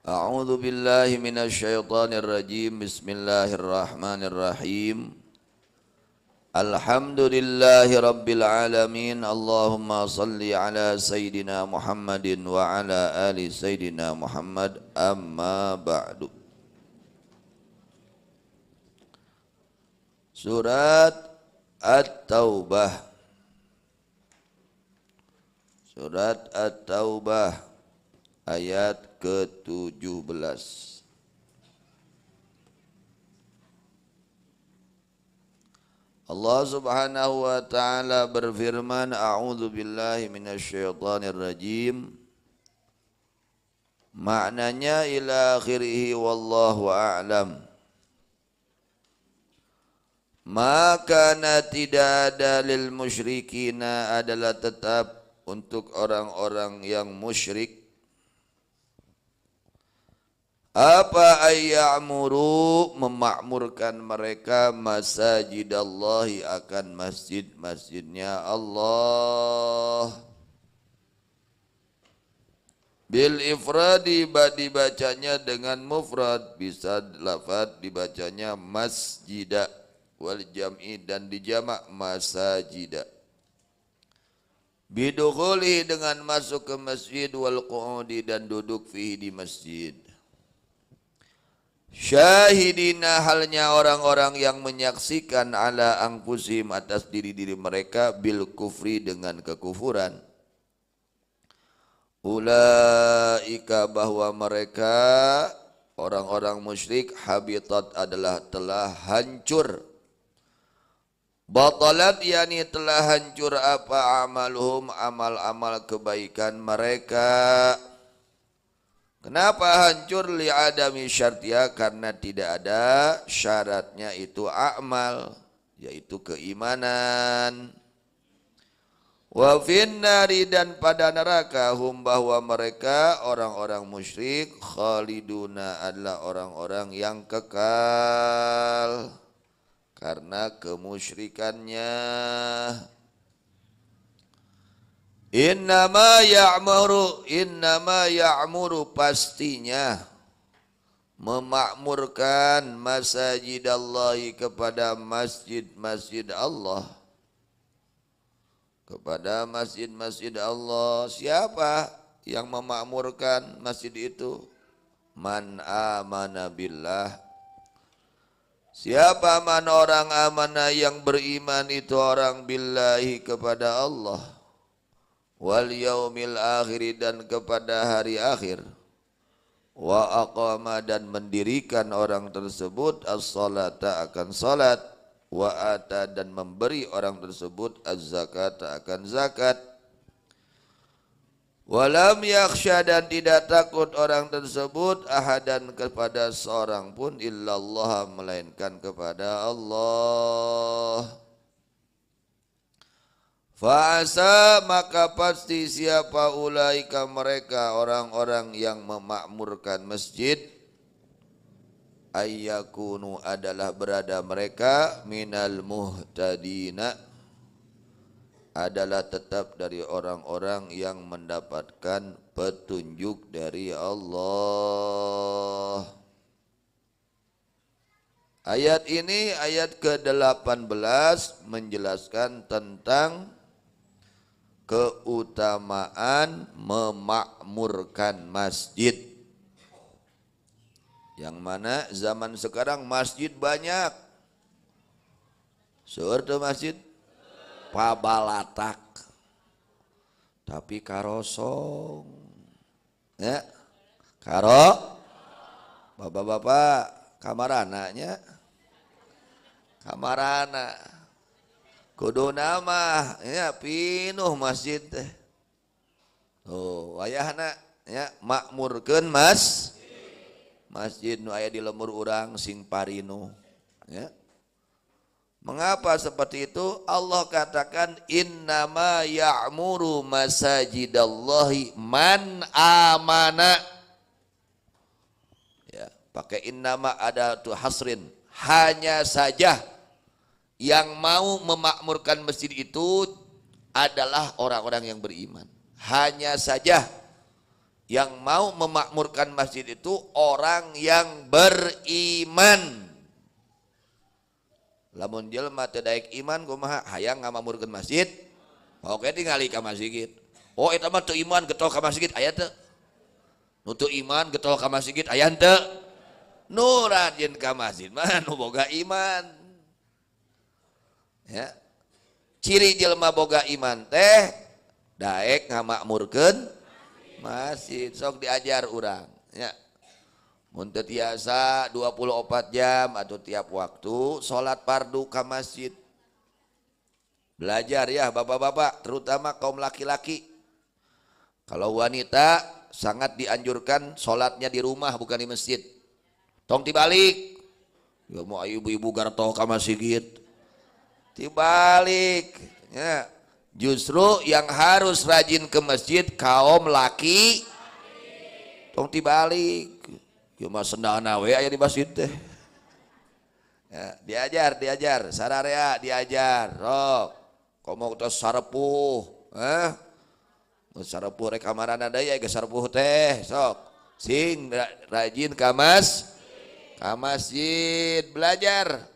A'udzu billahi minasy syaithanir rajim. Bismillahirrahmanirrahim. Alhamdulillahi rabbil alamin. Allahumma salli ala sayyidina Muhammadin wa ala ali sayyidina Muhammad. Amma ba'du. Surat At-Taubah. Surat At-Taubah ayat ke-17. Allah Subhanahu wa taala berfirman, A'udzu billahi minasyaitonir rajim. Maknanya ila akhirih wallahu a'lam. Maka tidak ada lil musyrikina adalah tetap untuk orang-orang yang musyrik. Apa ayya'muru memakmurkan mereka masajidallahi akan masjid-masjidnya Allah. Bil ifradi dibacanya dengan mufrad, bisa lafad dibacanya masjida wal jam'i dan dijamak masajida. Bidukhuli dengan masuk ke masjid wal qu'udi dan duduk fihi di masjid. Syahidina halnya orang-orang yang menyaksikan ala angkusim atas diri-diri mereka bil kufri dengan kekufuran. Ulaika bahwa mereka orang-orang musyrik habitat adalah telah hancur. Batalat yani telah hancur apa amaluhum amal-amal kebaikan mereka. Kenapa hancur? Li'adami syartiya karena tidak ada syaratnya itu amal, yaitu keimanan. Wa finnari dan pada neraka hum bahwa mereka orang-orang musyrik khaliduna adalah orang-orang yang kekal karena kemusyrikannya. Innama ya'muru pastinya memakmurkan masajidallahi kepada masjid-masjid Allah. Kepada masjid-masjid Allah. Siapa yang memakmurkan masjid itu? Man amana billah. Siapa man orang amanah yang beriman itu orang billahi kepada Allah. Wal yaumil akhir dan kepada hari akhir. Wa aqama dan mendirikan orang tersebut as-salata akan salat. Wa ata dan memberi orang tersebut az-zakata akan zakat. Walam yakhsha dan tidak takut orang tersebut ahadan kepada seorang pun illallah melainkan kepada Allah. Fa'asa maka pasti siapa ulaika mereka orang-orang yang memakmurkan masjid ayyakunu adalah berada mereka minal muhtadina adalah tetap dari orang-orang yang mendapatkan petunjuk dari Allah. Ayat ini ayat ke-18 menjelaskan tentang keutamaan memakmurkan masjid. Yang mana zaman sekarang masjid banyak. Seueur teu masjid pabalatak. Tapi karosong. Ya. Karo bapak-bapak kamarananya. Kamarana. Kudu nama ya pinuh masjid teh. Oh, wayahna ya makmurkeun masjid nu aya di lembur urang sing parinu ya. Mengapa seperti itu? Allah katakan innama ya'muru masajidallahi man amana. Ya, pakai innama ada tu hasrin. Hanya saja yang mau memakmurkan masjid itu adalah orang-orang yang beriman. Hanya saja Yang mau memakmurkan masjid itu orang yang beriman. Lamun jelema teu daek iman kumaha hayang ngamakmurkeun masjid? Oke tingali ka masjid. Oh eta mah teu iman getol ka masjid aya teu? Nu teu iman getol ka masjid aya teu? Nu rajin ka masjid mah nu boga iman. Ya. Ciri jelema boga iman teh daek ngamakmurkeun masjid. Sok diajar urang ya. Mun teu tiasa 24 jam atau tiap waktu salat fardu ka masjid. Belajar ya bapak-bapak, terutama kaum laki-laki. Kalau wanita sangat dianjurkan salatnya di rumah bukan di masjid. Tong tibalik. Ya mau ibu-ibu garto ka masjid. Tibalik ya. Justru yang harus rajin ke masjid kaum laki. Tong tibalik. Ya mah sendana we aya di masjid teh. Ya, diajar, sararea diajar. Sok. Komo tos sarepuh, sarepuh rek kamarana deui ge sarepuh teh. Sok. Sing rajin ka masjid belajar.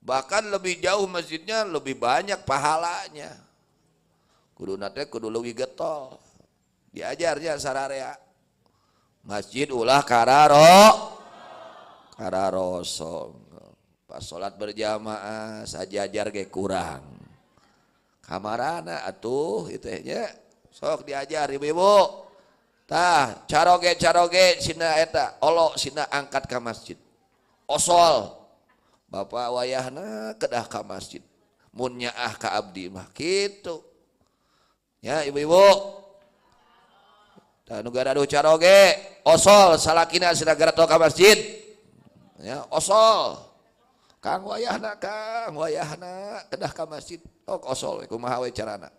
Bahkan lebih jauh masjidnya lebih banyak pahalanya. Kudu nate kudu leuwih getol. Diajarnya sararea. Masjid ulah kararosong. Pas salat berjamaah sajajar ge kurang. Kamarana atuh itu nya. Sok diajar ibu-ibu. Tah caroge sina eta olo sina angkat ka masjid. Osol. Bapak wayahna kedah ka masjid. Mun nyaah ka abdi mah kitu. Ya ibu-ibu. Tah nu garaduh caroge, osol salakina sina garato ka masjid. Ya, osol. Kang wayahna kedah ka masjid. Tok osol kumaha we carana.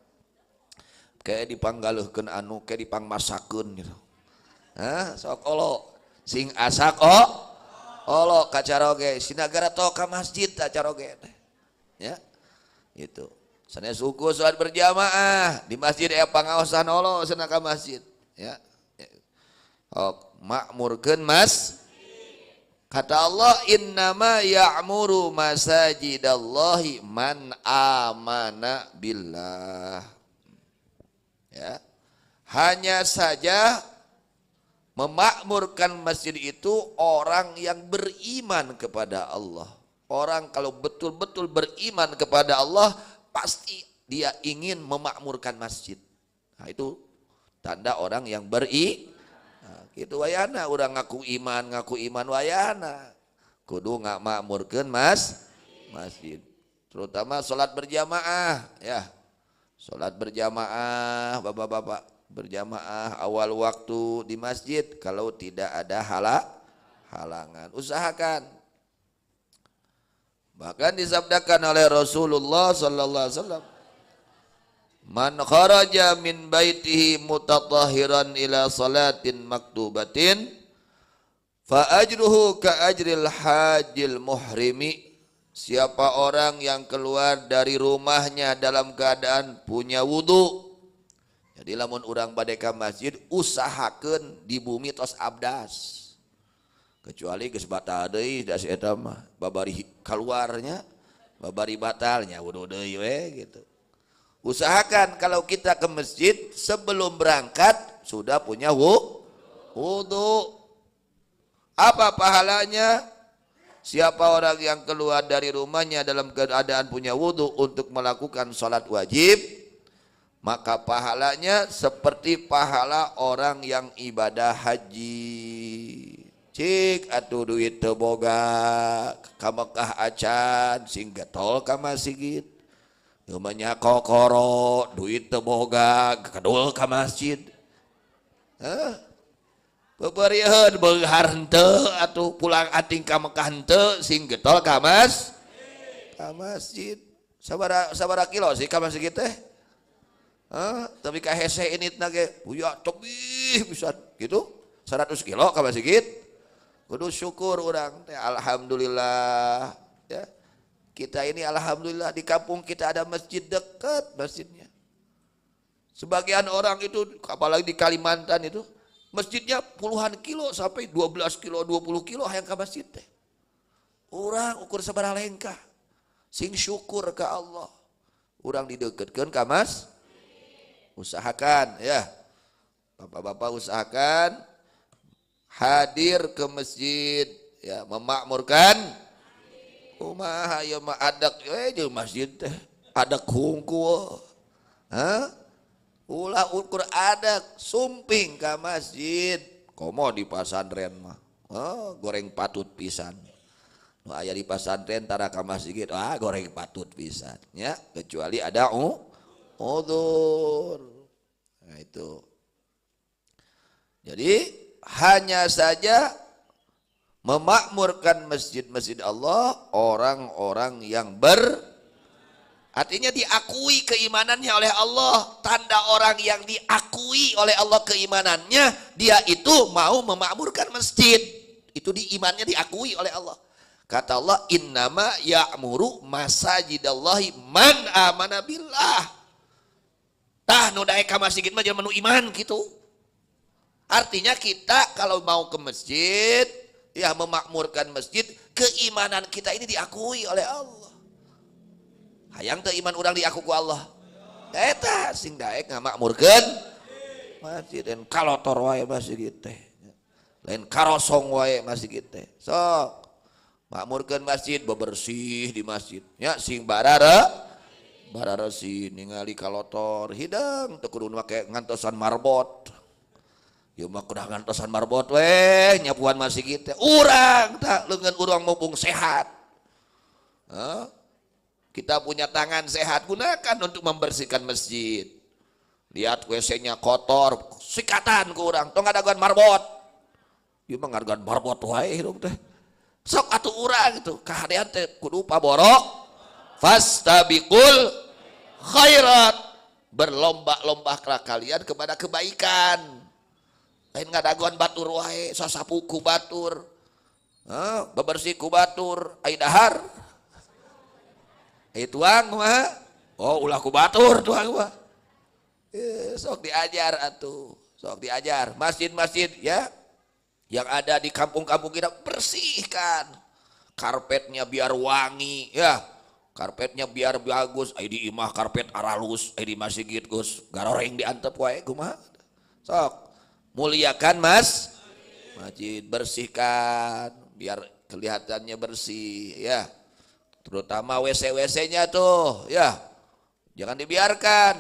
Kayak dipanggaleuhkeun anu kayak dipangmasakeun gitu. Sok olo sing asak olo ka caroge sina garato ka masjid ta caroge teh. Ya. Itu. Sanes suku salat berjamaah di masjid aya pangaosan olo cenah ka masjid. Ya. Makmurkeun kata Allah innama ya'muru masajidallahi man amana billah. Ya. Hanya saja memakmurkan masjid itu orang yang beriman kepada Allah. Orang kalau betul-betul beriman kepada Allah pasti dia ingin memakmurkan masjid. Nah, itu tanda orang yang gitu wayana urang ngaku iman wayana kudu ngamakmurkeun masjid terutama salat berjamaah ya. Salat berjamaah bapak-bapak berjamaah awal waktu di masjid kalau tidak ada halangan usahakan. Bahkan disabdakan oleh Rasulullah sallallahu alaihi wasallam man kharaja min baitihi mutatahhiran ila salatin maktubatin fa ajruhu ka ajril hajil muhrimi. Siapa orang yang keluar dari rumahnya dalam keadaan punya wudu. Jadi lamun urang bade ka masjid usahakeun di bumi tos abdas. Kecuali geus batal deui da si eta mah babari keluarnya babari batalnya wudu deui we gitu. Usahakan kalau kita ke masjid sebelum berangkat sudah punya wudu. Apa pahalanya? Siapa orang yang keluar dari rumahnya dalam keadaan punya wudu untuk melakukan sholat wajib, maka pahalanya seperti pahala orang yang ibadah haji. Cik atuh duit teu boga ka Mekah acan sing getol ka masjid. Namanya kokoro duit teu boga kedul ka masjid. Beberieun beunghar henteu atuh pulang ating ka Mekah henteu sing getol ka masjid. Sabaraha kilo sih ka masjid teh? Tapi ka hese initna ge buya tebih bisa gitu 100 kilo ka masjid. Kudu syukur urang teh alhamdulillah ya. Kita ini alhamdulillah di kampung kita ada masjid dekat masjidnya. Sebagian orang itu apalagi di Kalimantan itu Masjidnya puluhan kilo sampai 12 kilo, 20 kilo hayang ka masjid teh. Urang ukur sabaraha lengkah. Sing syukur ke Allah. Urang dideketkeun ka mas. Usahakan ya. Bapak-bapak usahakan hadir ke masjid ya, memakmurkan. Kumaha ya mah adak jeung masjid teh. Adak hungkul. Ulah ukur adak sumping ke masjid. Komo di pasantren mah. Goreng patut pisan. Nu aya di pasantren tara ka masjid, goreng patut pisan ya, kecuali ada udzur. Nah itu. Jadi hanya saja memakmurkan masjid-masjid Allah orang-orang yang artinya diakui keimanannya oleh Allah. Tanda orang yang diakui oleh Allah keimanannya, dia itu mau memakmurkan masjid. Itu imannya diakui oleh Allah. Kata Allah, innama ya'muru masajidallahi man amana billah. Tah nu daek ka masjid mah jelema nu iman gitu. Artinya kita kalau mau ke masjid, ya memakmurkan masjid, keimanan kita ini diakui oleh Allah. Hayang teu iman urang diaku ku Allah. Eta sing daek ngamakmurkeun masjid dan kalotor wae masjid teh. Lain karosong wae masjid teh. Sok makmurkeun masjid, bebersih di masjid. Ya sing barara sih ningali kalotor hidang teu kudu make ngantosan marbot. Ya mah kudu ngantosan marbot we nyapuan masjid teh. Urang tah leungeun urang mumpung sehat. Kita punya tangan sehat, gunakan untuk membersihkan masjid. Lihat WC-nya kotor, sikatan ke orang, tong ngadaguan marbot. Ieu mah ngadaguan marbot wae hirup teh. Sok atuh urang itu, kahadean teh kudu paboro. Fastabiqul khairat. Berlomba-lomba kalian kepada kebaikan. Lain ngadaguan batur wae, sasapu ku batur. Bebersih ku batur, ai dahar. Tuang mah, ulah ku batur tuang mah. Sok diajar atuh, sok diajar. Masjid-masjid ya, yang ada di kampung-kampung kita bersihkan. Karpetnya biar wangi ya, karpetnya biar bagus. Di imah karpet aralus, di masjid Gus garoreng diantep wae kumaha. Sok muliakan masjid, bersihkan biar kelihatannya bersih ya. Terutama WC-WC-nya tuh ya, jangan dibiarkan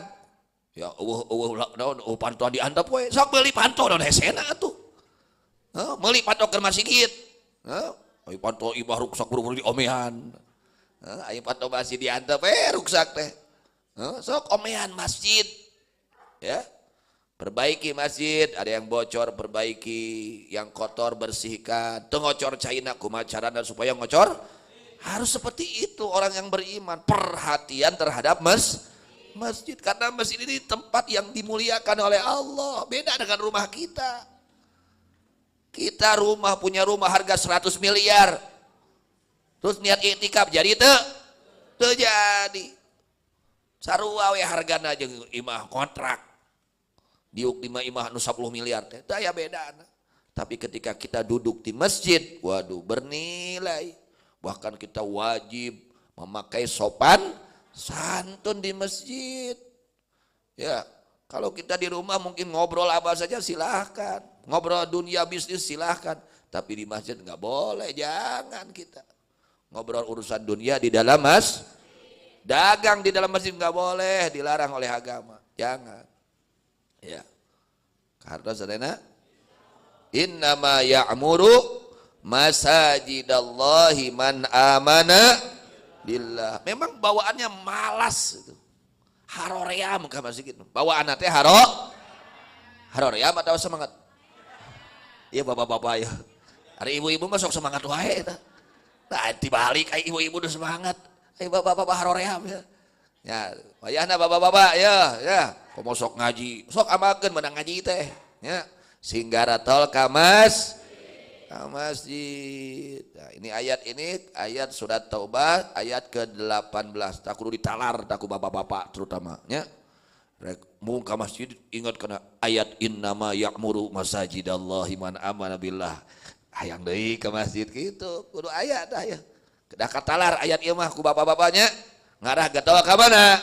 ya. Panto diantep we, sok beli panto dan hesena tuh, beli panto ke masjid, ayo panto ibah ruksak buru-buru diomehan, ayo panto masih diantep ruksak teh, sok omehan masjid ya. Perbaiki masjid, ada yang bocor perbaiki, yang kotor bersihkan, teu ngocor caina kumaha carana supaya ngocor. Harus seperti itu orang yang beriman, perhatian terhadap masjid. Karena masjid ini tempat yang dimuliakan oleh Allah. Beda dengan rumah kita. Kita punya rumah harga 100 miliar. Terus niat iktikaf jadi teu jadi. Sarua we hargana jeung imah kontrak. Diuk di imah nu 10 miliar teh. Teu aya bedana. Tapi ketika kita duduk di masjid, waduh bernilai. Bahkan kita wajib memakai sopan santun di masjid. Ya, kalau kita di rumah mungkin ngobrol apa saja silahkan. Ngobrol dunia bisnis silahkan. Tapi di masjid nggak boleh, jangan kita. Ngobrol urusan dunia di dalam dagang di dalam masjid nggak boleh, dilarang oleh agama. Jangan. Ya, karena sadena innama ya'muru masajidallahi man amana billah. Memang bawaannya malas itu. Haroream ka masjid gitu. Bawaanna teh haroream atau semangat. Iya bapak-bapak ya. Hari ibu-ibu mah sok semangat wae eta. Nah, dibalik ai ibu-ibu udah semangat. Ai bapak-bapak haroream ya. Ya, wayahna bapak-bapak ya. Komo sok ngaji, sok amalkeun menang ngaji teh ya. Singgaratol ka masjid. Nah, ini ayat surat Taubah ayat ke-18. Tak kudu ditalar tak ku bapak-bapak terutama nya. rek mau ka masjid ingat kana ayat innama ya'muru masajidallahi man amana billah. Hayang deui ka masjid kitu, kudu aya dah ya. Kedah katalar ayat ieu mah ku bapak-bapaknya ngarah getol ka mana?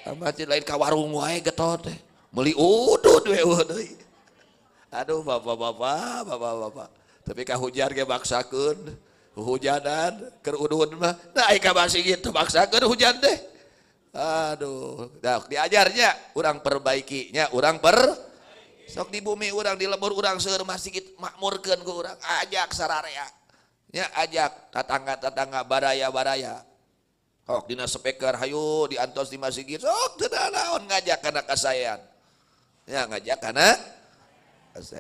Ka masjid lain ka warung wae getol teh. Meuli udud we deui. Aduh bapak-bapak. Tapi ka hujan ge baksakeun. Hujanan keur udud mah. Nah ai ka masjid teu baksakeun hujan teh. Aduh, dah diajarnya, orang perbaikinya, sok di bumi orang di lembur orang seueur masjid makmurkeun ku urang, ajak sararea, nya ajak tetangga baraya, sok dina speaker, hayu diantos di masjid, sok teu naon ngajak kana kasayan, ya ngajak kana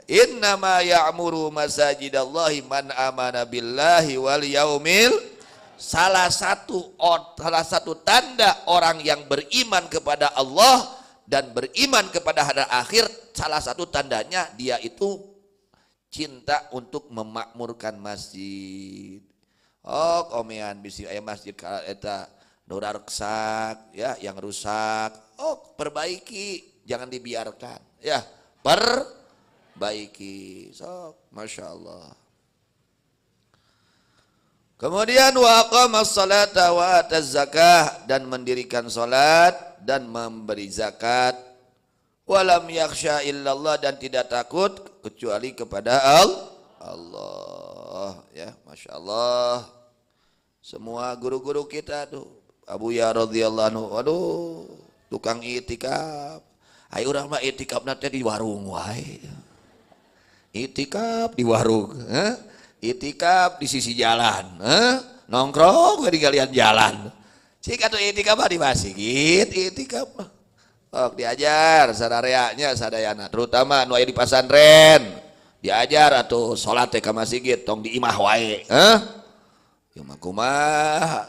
innama ya'muru masajidallahi man amana billahi wal yaumil. Salah satu tanda orang yang beriman kepada Allah dan beriman kepada hari akhir, salah satu tandanya dia itu cinta untuk memakmurkan masjid. Oh, komean bisi aya masjid eta rusak ya, yang rusak. Oh, perbaiki, jangan dibiarkan. Ya, perbaiki. Sok, Masya Allah. Kemudian wa aqamas salata wa ataz zakah, dan mendirikan salat dan memberi zakat. Walam yakhsha illallah, dan tidak takut kecuali kepada Allah. Ya, Masya Allah. Semua guru-guru kita tuh, Abu Ya radhiyallahu anhu, aduh, tukang itikaf. Ai urang mah itikafna teh di warung wae. Itikaf di warung, itikaf di sisi jalan, nongkrong di galian jalan. Cik atuh itikaf di masjid, itikaf diajar sadareanya sadayana, terutama nu aya di pasantren. Diajar atuh salat teh ka masjid tong di imah wae, Ieu mah kumaha?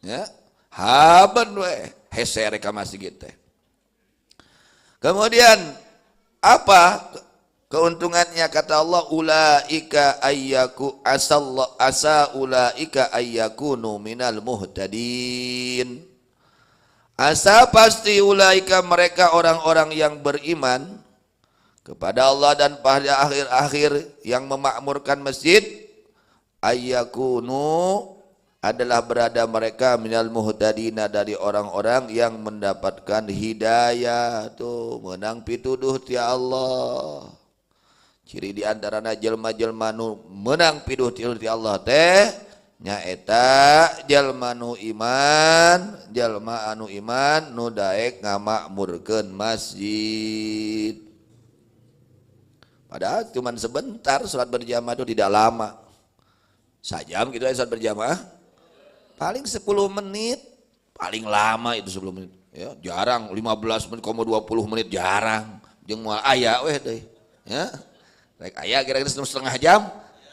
Ya, haben we hese ka masjid teh. Kemudian apa keuntungannya? Kata Allah, ulaika ayyaku asa ulaika ayyakunu minal muhtadin. Asa pasti ulaika mereka orang-orang yang beriman kepada Allah dan pada akhir-akhir yang memakmurkan masjid, ayyakunu adalah berada mereka minal muhtadina, dari orang-orang yang mendapatkan hidayah. Tuh menang pituduh ti Allah. Ciri diantarana jelma-jelma nu menang piduh ti Allah teh nyaeta jelma nu iman, jelma anu iman nu daek ngamakmurkeun masjid. Padahal cuman sebentar salat berjamaah itu tidak lama. Sajam gitu aja salat berjamaah. Paling 10 menit, paling lama itu 10 menit. Ya, jarang 15 menit, 20 menit jarang. Jeung moal aya weh deui. Ya. Rek aya kira-kira setengah jam,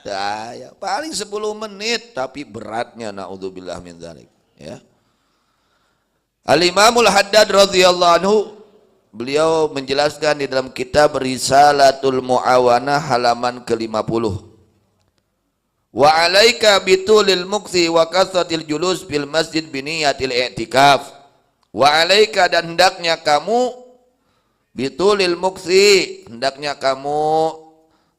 aya paling 10 menit, tapi beratnya naudzubillah min dzalik, ya. Al-Imamul Haddad radhiyallahu anhu, beliau menjelaskan di dalam kitab Risalatul Muawanah halaman ke-50. Wa alaika bitulil mukthi wa kathratil julus fil masjid biniyatil i'tikaf. Wa alaika, dan hendaknya kamu bitulil mukthi, hendaknya kamu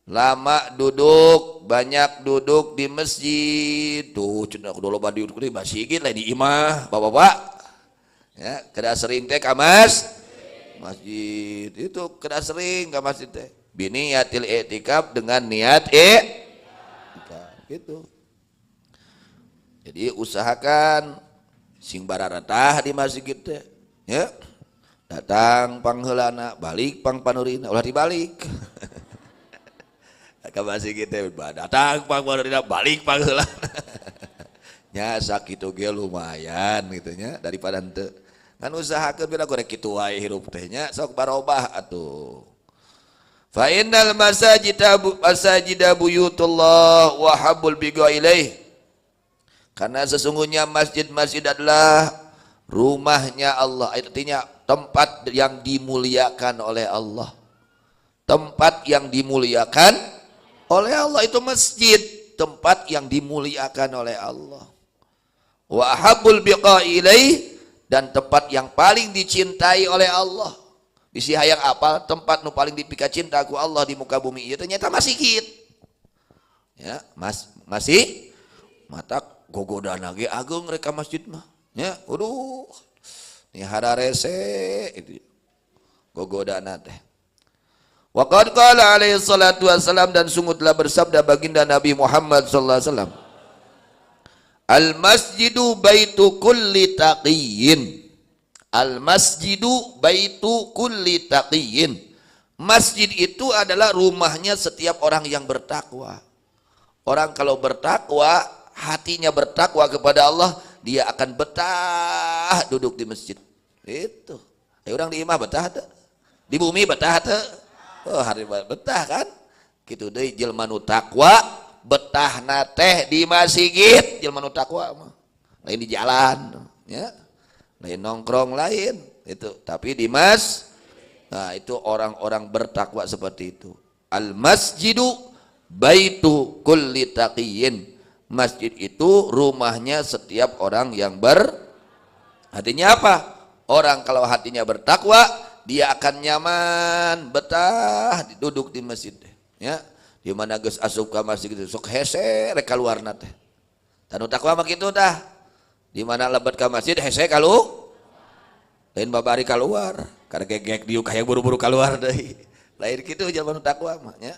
lama duduk, banyak duduk di masjid. Tuh cenah kudu loba duduk di masjid lain di imah, Bapak-bapak. Ya, kada sering teh ka masjid. Itu kada sering ka masjid teh. Biniyatil i'tikaf, dengan niat gitu. Jadi usahakan sing bararatah di masjid teh. Ya. Datang pangheulana, balik pang panurina, ulah dibalik. Ka masjid kita datang pangheulana, balik pangheulana. Nya sakitu ge lumayan gitu nya, daripada henteu. Kan usahakeun beda gorek kitu wae hirup teh nya, sok barobah atuh. Fa innal masajida buyutullah wa habbul biqa ilaih. Karena sesungguhnya masjid-masjid adalah rumahnya Allah, artinya tempat yang dimuliakan oleh Allah. Tempat yang dimuliakan oleh Allah itu masjid, tempat yang dimuliakan oleh Allah. Wa habbul biqa ilaih, dan tempat yang paling dicintai oleh Allah. Bisi hayang apal tempat nu paling dipika cinta ku Allah di muka bumi ieu ternyata masjid. Ya, masih mata gogodana ge agung reka masjid mah. Ya, waduh. Ini hadarese itu. Gogodana teh. Wa qad qala alaihi salatu wassalam, dan sungguh telah bersabda baginda Nabi Muhammad sallallahu alaihi wasallam, al masjidu baitu kulli taqiyyin. Al masjidu baitu kulli taqiyyin. Masjid itu adalah rumahnya setiap orang yang bertakwa. Orang kalau bertakwa, hatinya bertakwa kepada Allah, dia akan betah duduk di masjid. Itu. Orang di imah betah teh. Di bumi betah teh. Oh, hari betah kan? Kitu deui jelema nu takwa, betahna teh di masjid, jelema nu takwa mah. Lain di jalan, ya. Lain nongkrong lain itu, tapi di nah itu orang-orang bertakwa seperti itu. Al masjidu baitu kulli taqiyyin. Masjid itu rumahnya setiap orang yang artinya apa? Orang kalau hatinya bertakwa, dia akan nyaman, betah duduk di masjid, ya. Di mana geus asup ka masjid itu sok hese rek kaluarna teh. Tanu takwa mah kitu tah. Di mana lebat ka masjid hese lain babari keluar karena gegek diuk kayak buru-buru keluar deui. Lain kitu jelema nu takwa mah nya.